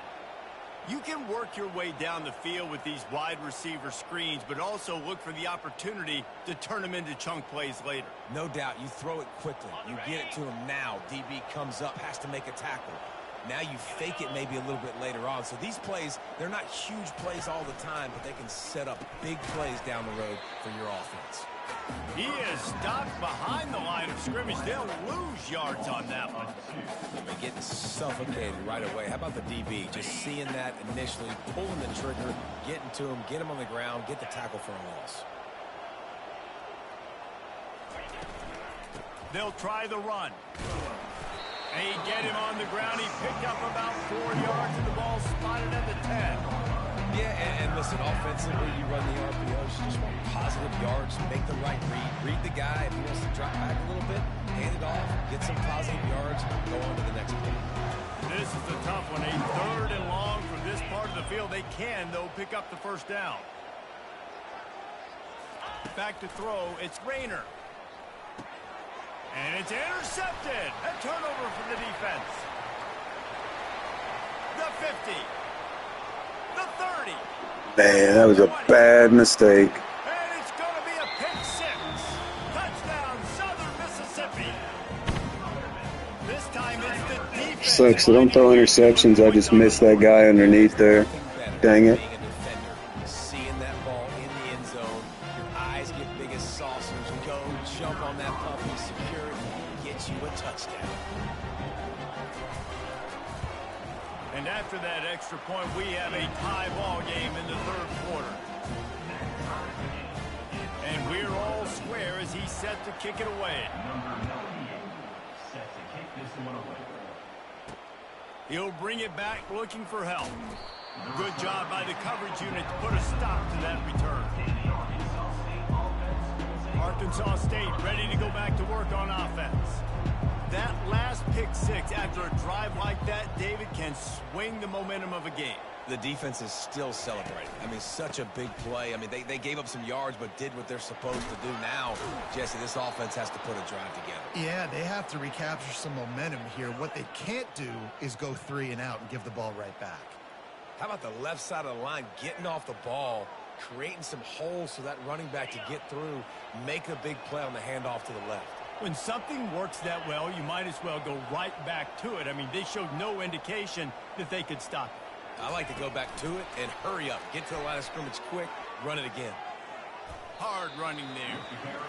You can work your way down the field with these wide receiver screens, but also look for the opportunity to turn them into chunk plays later. No doubt, you throw it quickly. You get it to him now. DB comes up, has to make a tackle. Now you fake it maybe a little bit later on. So these plays, they're not huge plays all the time, but they can set up big plays down the road for your offense. He is stopped behind the line of scrimmage. They'll lose yards on that one. They're getting suffocated right away. How about the DB? Just seeing that initially, pulling the trigger, getting to him, get him on the ground, get the tackle for a loss. They'll try the run. They get him on the ground. He picked up about 4 yards, and the ball spotted at the 10. Yeah, and listen, offensively, you run the RPOs, you just want positive yards, make the right read the guy. If he wants to drop back a little bit, hand it off, get some positive yards, go on to the next play. This is a tough one. A 3rd and long from this part of the field. They can, though, pick up the 1st down. Back to throw, it's Rayner. And it's intercepted. A turnover for the defense. The 50. The 30. Man, that was a bad mistake. And it's going to be a pick 6. Touchdown, Southern Mississippi. This time it's the defense. Sucks. So don't throw interceptions. I just missed that guy underneath there. Dang it. Seeing that ball in the end zone, your eyes get big as saucers. Go jump on that puppy, secure it, get you a touchdown. And after that extra point, we have a tie ball game in the 3rd quarter. And we're all square as he's set to kick it away. Set to kick this one away. He'll bring it back looking for help. Good job by the coverage unit to put a stop to that return. Arkansas State ready to go back to work on offense. That last pick 6 after a drive like that, David, can swing the momentum of a game. The defense is still celebrating. I mean, such a big play. I mean, they gave up some yards but did what they're supposed to do. Now, Jesse, this offense has to put a drive together. Yeah, they have to recapture some momentum here. What they can't do is go 3 and out and give the ball right back. How about the left side of the line getting off the ball, creating some holes for that running back to get through, make a big play on the handoff to the left. When something works that well, you might as well go right back to it. I mean, they showed no indication that they could stop it. I like to go back to it and hurry up. Get to the line of scrimmage quick, run it again. Hard running there.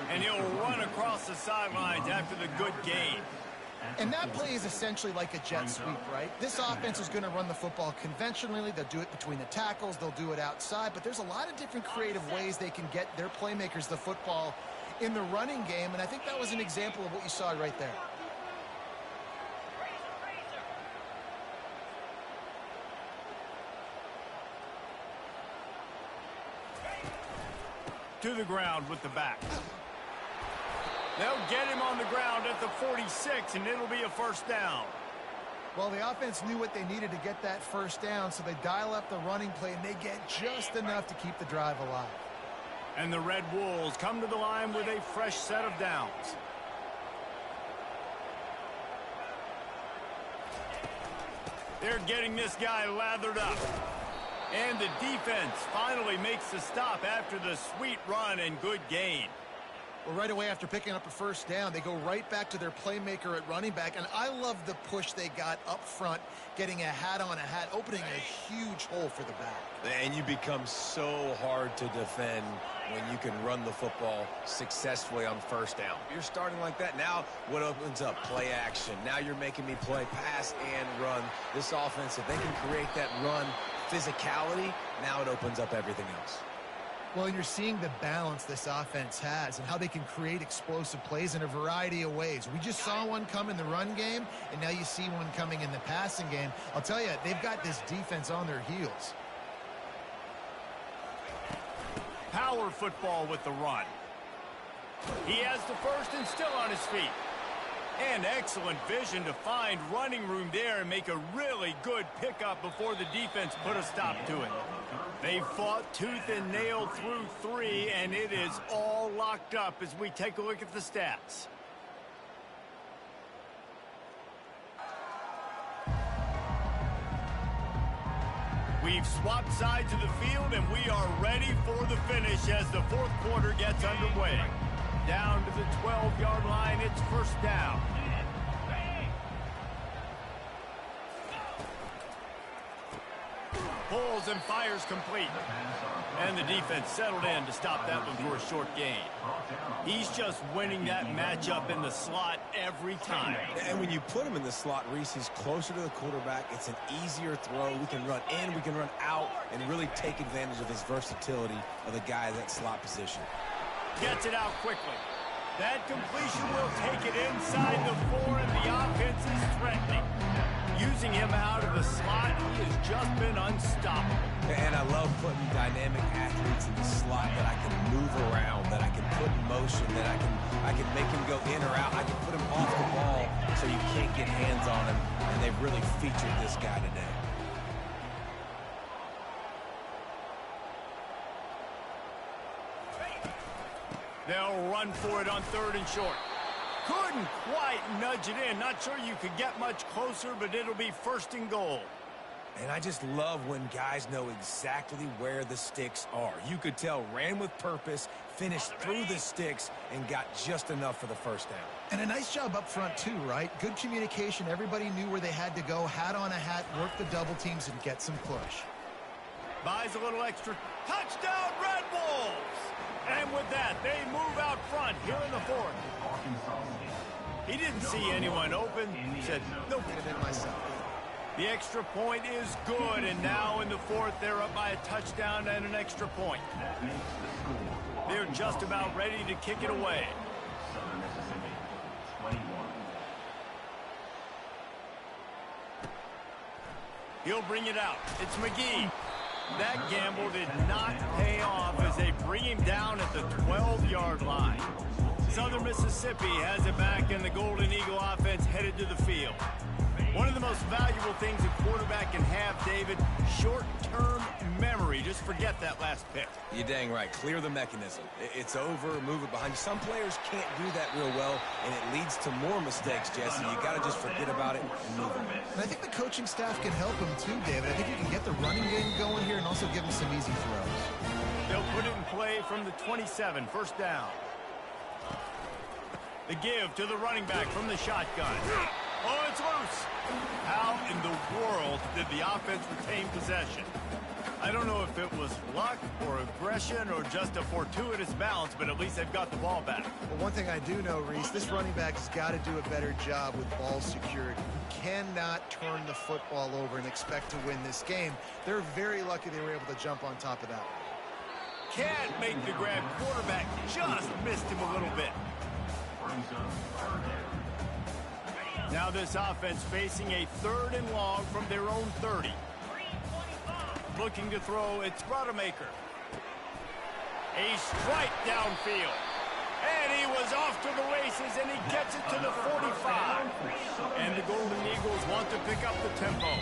And he'll run across the sidelines after the good gain. And that play is essentially like a jet sweep, right? This offense is going to run the football conventionally. They'll do it between the tackles. They'll do it outside. But there's a lot of different creative ways they can get their playmakers the football in the running game. And I think that was an example of what you saw right there. To the ground with the back. They'll get him on the ground at the 46, and it'll be a first down. Well, the offense knew what they needed to get that first down, so they dial up the running play, and they get just enough to keep the drive alive. And the Red Wolves come to the line with a fresh set of downs. They're getting this guy lathered up. And the defense finally makes the stop after the sweet run and good gain. Well, right away after picking up a first down, they go right back to their playmaker at running back. And I love the push they got up front, getting a hat on a hat, opening a huge hole for the back. And you become so hard to defend when you can run the football successfully on first down. You're starting like that. Now what opens up? Play action. Now you're making me play pass and run. This offense, if they can create that run physicality, now it opens up everything else. Well, and you're seeing the balance this offense has and how they can create explosive plays in a variety of ways. We just saw one come in the run game, and now you see one coming in the passing game. I'll tell you, they've got this defense on their heels. Power football with the run. He has the first and still on his feet. And excellent vision to find running room there and make a really good pickup before the defense put a stop to it. They fought tooth and nail through 3, and it is all locked up as we take a look at the stats. We've swapped sides of the field, and we are ready for the finish as the fourth quarter gets underway. Down to the 12-yard line, it's first down. Pulls and fires complete. And the defense settled in to stop that one for a short gain. He's just winning that matchup in the slot every time. And when you put him in the slot, Reese, he's closer to the quarterback. It's an easier throw. We can run in, we can run out, and really take advantage of his versatility of the guy at that slot position. Gets it out quickly. That completion will take it inside the 4, and the offense is threatening. Using him out of the slot, he has just been unstoppable. And I love putting dynamic athletes in the slot that I can move around, that I can put in motion, that I can make him go in or out. I can put him off the ball so you can't get hands on him, and they've really featured this guy today. They'll run for it on 3rd and short. Couldn't quite nudge it in. Not sure you could get much closer, but it'll be 1st and goal. And I just love when guys know exactly where the sticks are. You could tell ran with purpose, finished through the sticks, and got just enough for the first down. And a nice job up front, too, right? Good communication. Everybody knew where they had to go. Hat on a hat, work the double teams, and get some push. Buys a little extra. Touchdown, Red Wolves! And with that, they move out front here in the 4th. He didn't see anyone open. He said, nope. Could have been myself. The extra point is good, and now in the 4th, they're up by a touchdown and an extra point. They're just about ready to kick it away. Southern Mississippi, 21. He'll bring it out. It's McGee. That gamble did not pay off as they bring him down at the 12-yard line. Southern Mississippi has it back, and the Golden Eagle offense headed to the field. One of the most valuable things a quarterback can have, David, short-term memory. Just forget that last pick. You're dang right. Clear the mechanism. It's over, move it behind you. Some players can't do that real well, and it leads to more mistakes, Jesse. You got to just forget about it and move on. And I think the coaching staff can help him too, David. I think you can get the running game going here and also give him some easy throws. They'll put it in play from the 27, first down. The give to the running back from the shotgun. Oh, it's loose. How in the world did the offense retain possession? I don't know if it was luck or aggression or just a fortuitous bounce, but at least they've got the ball back. Well, one thing I do know, Reese, this running back has got to do a better job with ball security. You cannot turn the football over and expect to win this game. They're very lucky they were able to jump on top of that. Can't make the grab. Quarterback just missed him a little bit. Now this offense facing a 3rd and long from their own 30. Looking to throw, it's Rodemaker. A strike downfield. And he was off to the races, and he gets it to the 45. And the Golden Eagles want to pick up the tempo.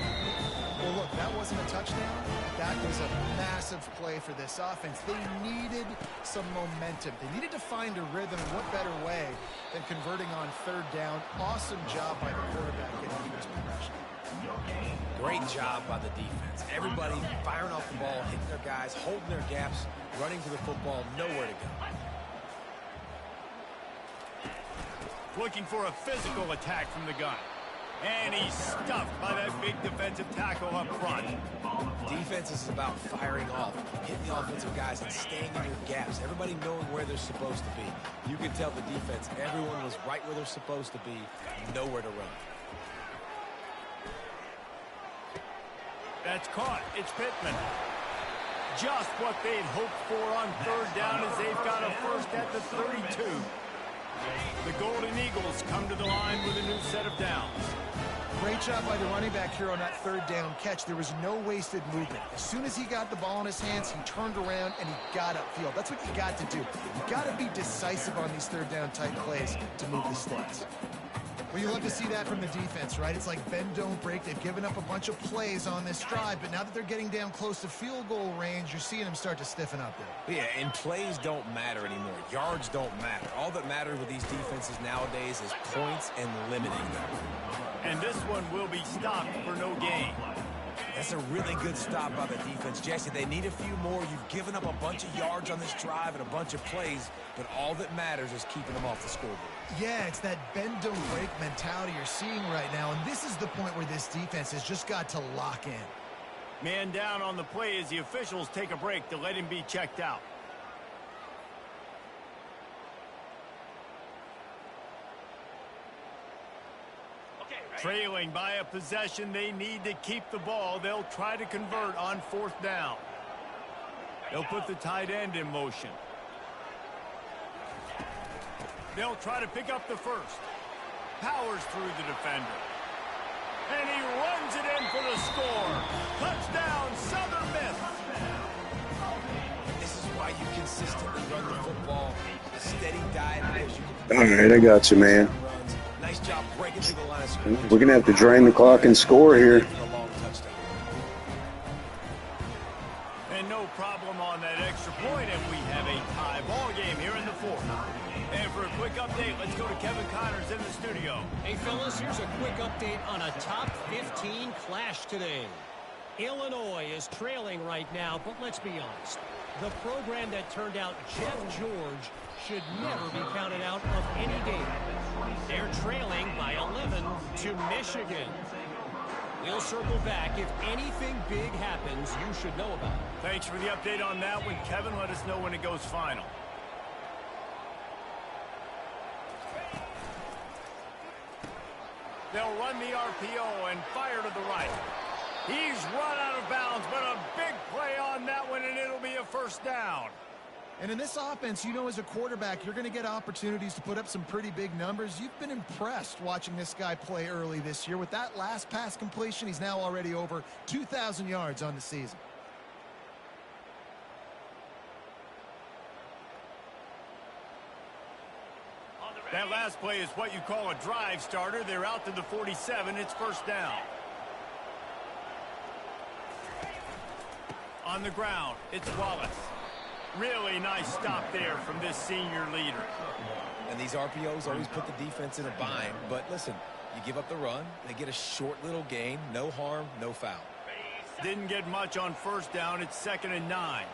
Well, look, that wasn't a touchdown. That was a massive play for this offense. They needed some momentum. They needed to find a rhythm. What better way than converting on 3rd down? Awesome job by the quarterback getting through his progression. Great job by the defense. Everybody firing off the ball, hitting their guys, holding their gaps, running to the football, nowhere to go. Looking for a physical attack from the gun. And he's stuffed by that big defensive tackle up front. Defense is about firing off, hitting the offensive guys and staying in your gaps. Everybody knowing where they're supposed to be. You can tell the defense, everyone was right where they're supposed to be, nowhere to run. That's caught. It's Pittman. Just what they'd hoped for on 3rd down as they've got a first at the 32. The Golden Eagles come to the line with a new set of downs. Great job by the running back here on that 3rd down catch. There was no wasted movement. As soon as he got the ball in his hands, he turned around and he got upfield. That's what you got to do. You got to be decisive on these 3rd down type plays to move the sticks. Well, you love to see that from the defense, right? It's like bend, don't break. They've given up a bunch of plays on this drive, but now that they're getting down close to field goal range, you're seeing them start to stiffen up there. Yeah, and plays don't matter anymore. Yards don't matter. All that matters with these defenses nowadays is points and limiting them. And this one will be stopped for no gain. That's a really good stop by the defense. Jesse, they need a few more. You've given up a bunch of yards on this drive and a bunch of plays, but all that matters is keeping them off the scoreboard. Yeah, it's that bend, don't break mentality you're seeing right now, and this is the point where this defense has just got to lock in. Man down on the play as the officials take a break to let him be checked out. Trailing by a possession, they need to keep the ball. They'll try to convert on 4th down. They'll put the tight end in motion. They'll try to pick up the first. Powers through the defender. And he runs it in for the score. Touchdown, Southern Miss. This is why you consistently run the football. A steady diet as you All right, I got you, man. Nice job breaking through the line of scrimmage. We're going to have to drain the clock and score here. And no problem on that extra point, and we have a tie ball game here in the 4th. And for a quick update, let's go to Kevin Connors in the studio. Hey, fellas, here's a quick update on a top 15 clash today. Illinois is trailing right now, but let's be honest. The program that turned out Jeff George should never be counted out of any game. They're trailing by 11 to Michigan. We'll circle back. If anything big happens, you should know about it. Thanks for the update on that one, Kevin. Let us know when it goes final. They'll run the RPO and fire to the right. He's run out of bounds, but a big play on that one, and it'll be a first down. And in this offense, you know, as a quarterback, you're going to get opportunities to put up some pretty big numbers. You've been impressed watching this guy play early this year. With that last pass completion, he's now already over 2,000 yards on the season. That last play is what you call a drive starter. They're out to the 47. It's first down. On the ground, it's Wallace. Really nice stop there from this senior leader. And these RPOs always put the defense in a bind. But listen, you give up the run, they get a short little gain. No harm, no foul. Didn't get much on first down. It's 2nd and 9.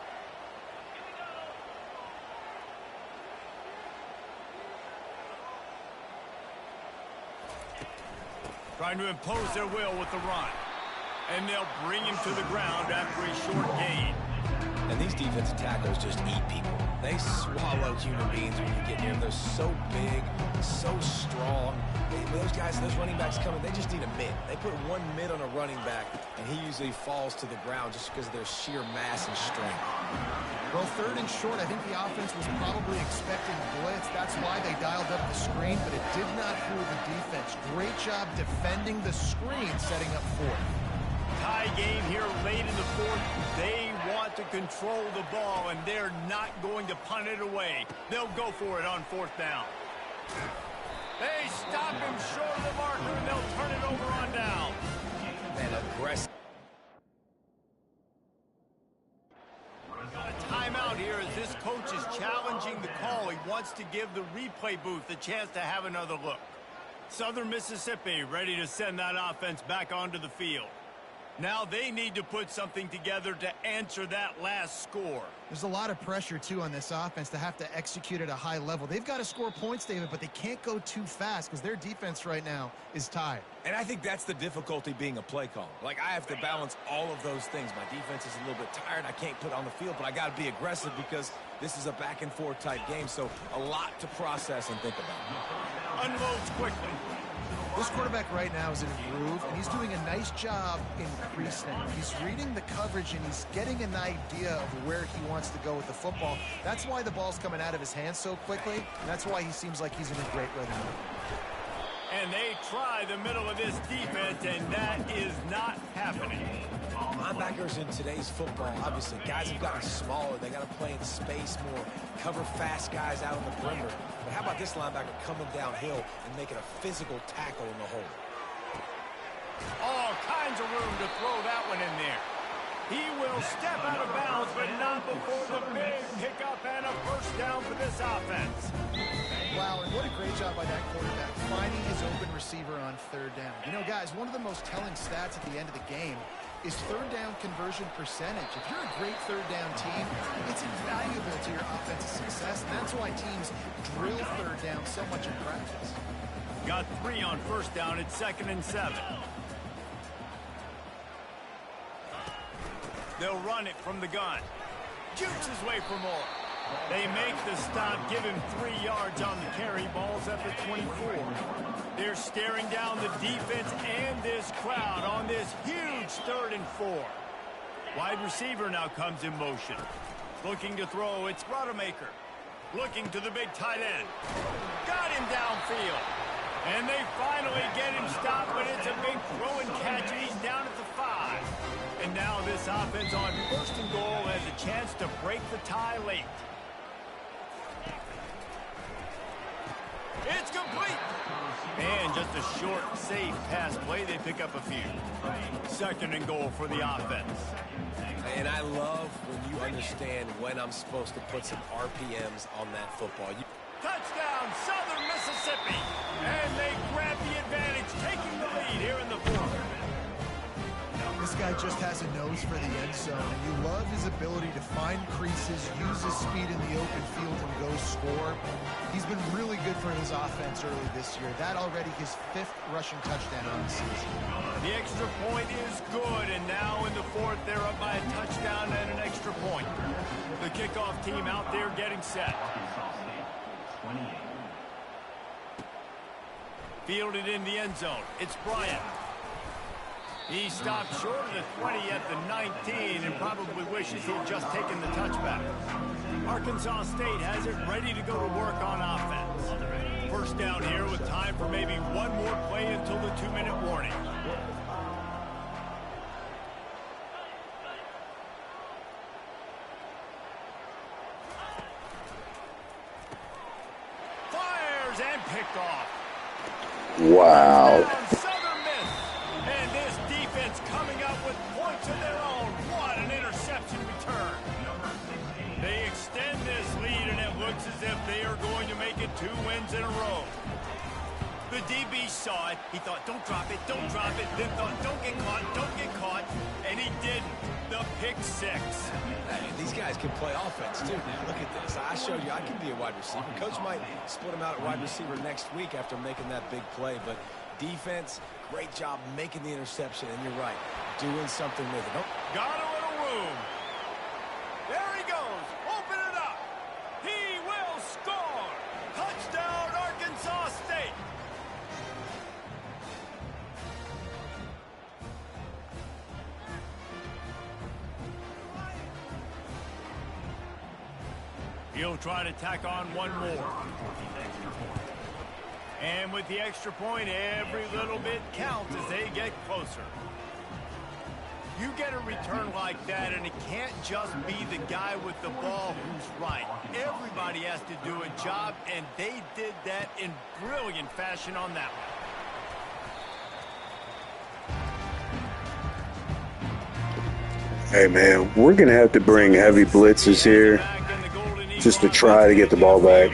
Trying to impose their will with the run. And they'll bring him to the ground after a short gain. And these defensive tackles just eat people. They swallow human beings when you get near them. They're so big, so strong. Those guys, those running backs coming, they just need a mid. They put one mid on a running back, and he usually falls to the ground just because of their sheer mass and strength. Well, 3rd and short, I think the offense was probably expecting blitz. That's why they dialed up the screen, but it did not fool the defense. Great job defending the screen, setting up 4th. Tie game here late in the 4th. They want to control the ball, and they're not going to punt it away. They'll go for it on 4th down. They stop him short of the marker, and they'll turn it over on down. And aggressive. Got a timeout here as this coach is challenging the call. He wants to give the replay booth a chance to have another look. Southern Mississippi ready to send that offense back onto the field. Now they need to put something together to answer that last score. There's a lot of pressure, too, on this offense to have to execute at a high level. They've got to score points, David, but they can't go too fast because their defense right now is tired. And I think that's the difficulty being a play caller. Like, I have to balance all of those things. My defense is a little bit tired. I can't put on the field, but I got to be aggressive because this is a back-and-forth type game, so a lot to process and think about. Unloads quickly. This quarterback right now is in a groove, and he's doing a nice job increasing. He's reading the coverage, and he's getting an idea of where he wants to go with the football. That's why the ball's coming out of his hands so quickly, and that's why he seems like he's in a great rhythm. And they try the middle of this defense, and that is not happening. Linebackers in today's football, obviously, guys have gotten smaller. They got to play in space more, cover fast guys out on the perimeter. But how about this linebacker coming downhill and making a physical tackle in the hole? All kinds of room to throw that one in there. He will step out of bounds, but not before the big pickup and a first down for this offense. Wow, and what a great job by that quarterback, finding his open receiver on 3rd down. You know, guys, one of the most telling stats at the end of the game is 3rd down conversion percentage. If you're a great 3rd down team, it's invaluable to your offensive success, and that's why teams drill 3rd down so much in practice. Got 3 on first down. It's 2nd and 7. They'll run it from the gun. Jukes his way for more. They make the stop, give him 3 yards on the carry. Ball's at the 24. They're staring down the defense and this crowd on this huge 3rd and 4. Wide receiver now comes in motion. Looking to throw, it's Rodemaker. Looking to the big tight end. Got him downfield. And they finally get him stopped, but it's a big throw and catch, and he's down at the 5. And now this offense on 1st and goal has a chance to break the tie late. It's complete. And just a short, safe pass play. They pick up a few. 2nd and goal for the offense. And I love when you understand when I'm supposed to put some RPMs on that football. Touchdown, Southern Mississippi. And they grab the advantage, taking the lead here in the 4th. This guy just has a nose for the end zone, and you love his ability to find creases, use his speed in the open field, and go score. He's been really good for his offense early this year. That already his 5th rushing touchdown on the season. The extra point is good, and now in the 4th, they're up by a touchdown and an extra point. The kickoff team out there getting set. Fielded in the end zone. It's Bryant. He stopped short of the 20 at the 19 and probably wishes he'd just taken the touchback. Arkansas State has it ready to go to work on offense. First down here with time for maybe one more play until the 2-minute warning. Fires fires and picked off. Wow. Southern Miss. And this defense coming up with points of their own. What an interception return. They extend this lead, and it looks as if they are going to make it 2 wins in a row. The DB saw it. He thought, don't drop it, don't drop it. Then thought, don't get caught. And he didn't. The pick 6. Hey, these guys can play offense, too. Now, look at this. I showed you I can be a wide receiver. Coach might split him out at wide receiver next week after making that big play. But defense, great job making the interception. And you're right, doing something with it. Got a little room. There he goes. Open it up. He will score. Touchdown, Arkansas State. He'll try to tack on one more. And with the extra point, every little bit counts as they get closer. You get a return like that, and it can't just be the guy with the ball who's right. Everybody has to do a job, and they did that in brilliant fashion on that one. Hey, man, we're going to have to bring heavy blitzes here just to try to get the ball back.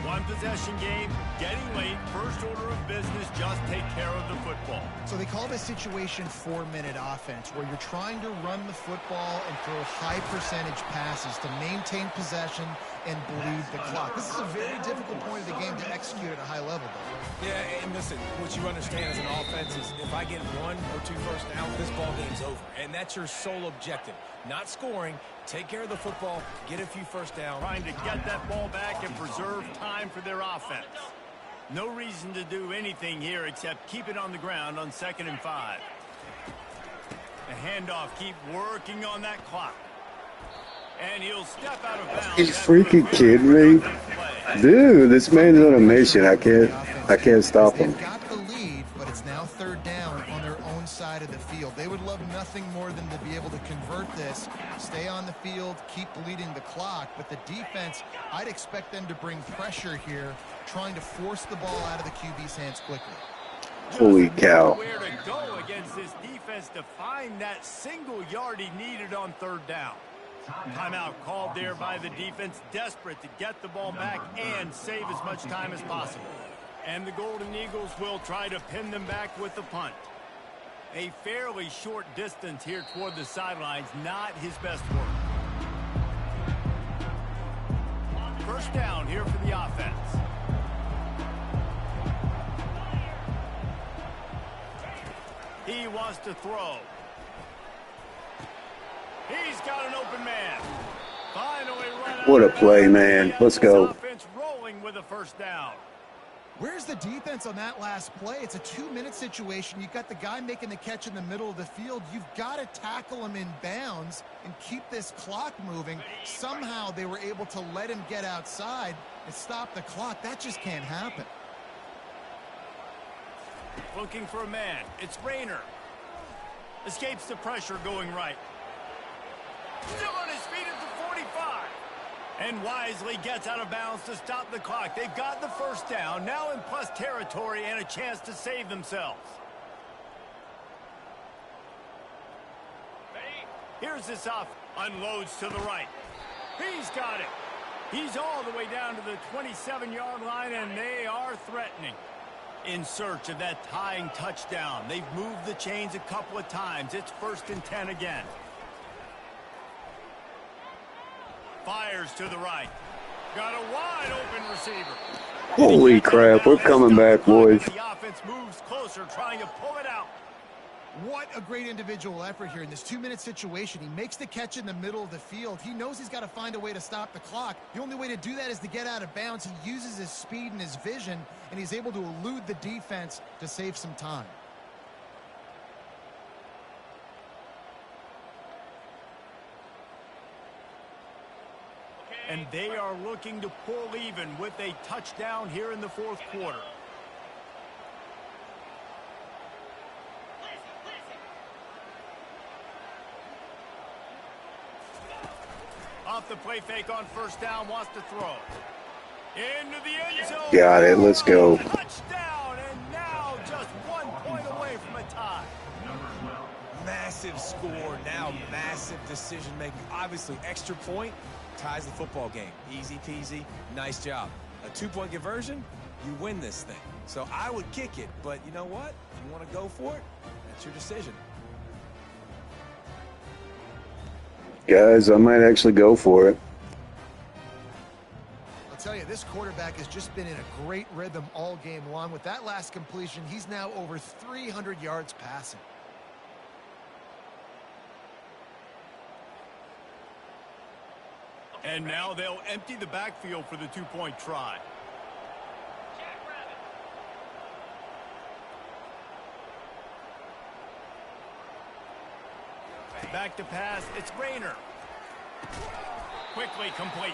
One possession game, getting late, first order of business, just take care of the football. So they call this situation 4-minute offense, where you're trying to run the football and throw high percentage passes to maintain possession and bleed the clock. This is a very difficult point of the game to execute at a high level, though. Yeah, and listen, what you understand as an offense is if I get 1 or 2 first downs, this ball game's over. And that's your sole objective. Not scoring, take care of the football, get a few first downs. Trying to get that ball back and preserve time for their offense. No reason to do anything here except keep it on the ground on 2nd and 5. The handoff, keep working on that clock. And he'll step out of bounds. You freaking kidding me? Dude, this man's on a mission. I can't stop him. They've got the lead, but it's now 3rd down on their own side of the field. They would love nothing more than to be able to convert this, stay on the field, keep bleeding the clock. But the defense, I'd expect them to bring pressure here, trying to force the ball out of the QB's hands quickly. Holy cow. Where to go against this defense to find that single yard he needed on 3rd down. Timeout called there by the defense, desperate to get the ball back and save as much time as possible. And the Golden Eagles will try to pin them back with the punt. A fairly short distance here toward the sidelines, not his best work. First down here for the offense. He wants to throw. He's got an open man. Finally run out. What a play, man. Let's go. Offense rolling with a first down. Where's the defense on that last play? It's a 2-minute situation. You've got the guy making the catch in the middle of the field. You've got to tackle him in bounds and keep this clock moving. Somehow they were able to let him get outside and stop the clock. That just can't happen. Looking for a man. It's Rayner. Escapes the pressure going right. Still on his feet at the 45. And wisely gets out of bounds to stop the clock. They've got the first down, now in plus territory and a chance to save themselves. Here's this off. Unloads to the right. He's got it. He's all the way down to the 27-yard line, and they are threatening. In search of that tying touchdown. They've moved the chains a couple of times. It's 1st and 10 again. Fires to the right. Got a wide open receiver. Holy crap, we're coming back, boys. The offense moves closer, trying to pull it out. What a great individual effort here in this 2-minute situation. He makes the catch in the middle of the field. He knows he's got to find a way to stop the clock. The only way to do that is to get out of bounds. He uses his speed and his vision, and he's able to elude the defense to save some time. And they are looking to pull even with a touchdown here in the 4th quarter. Off the play fake on first down, wants to throw. Into the end zone. Got it. Let's go. Touchdown, and now just 1 point away from a tie. Massive score, now massive decision making. Obviously, extra point ties the football game. Easy peasy, nice job. A 2-point conversion, you win this thing. So I would kick it, but you know what? If you want to go for it, that's your decision. Guys, I might actually go for it. I'll tell you, this quarterback has just been in a great rhythm all game long. With that last completion, he's now over 300 yards passing. And now they'll empty the backfield for the 2-point try. Back to pass. It's Rayner. Quickly complete.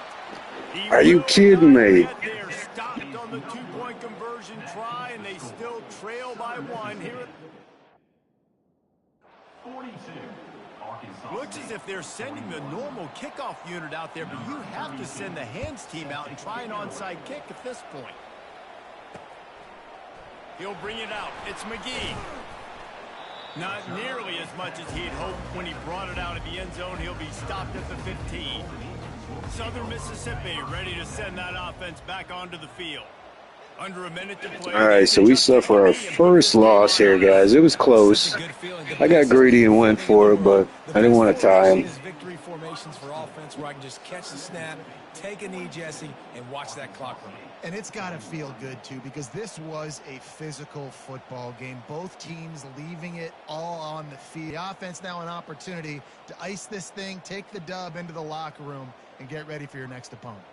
Are you kidding me? They're stopped on the 2-point conversion try, and they still trail by 1 here. 42. Arkansas Looks as if they're sending the normal kickoff unit out there, but you have to send the hands team out and try an onside kick at this point. He'll bring it out. It's McGee. Not nearly as much as he had hoped when he brought it out of the end zone. He'll be stopped at the 15. Southern Mississippi ready to send that offense back onto the field. Under a minute to play. All right, so we suffer our first loss here, guys. It was close. I got greedy and went for it, but I didn't want to tie him. Victory formations for offense where I can just catch the snap, take a knee, Jesse, and watch that clock run. And it's got to feel good, too, because this was a physical football game. Both teams leaving it all on the field. The offense now an opportunity to ice this thing, take the dub into the locker room, and get ready for your next opponent.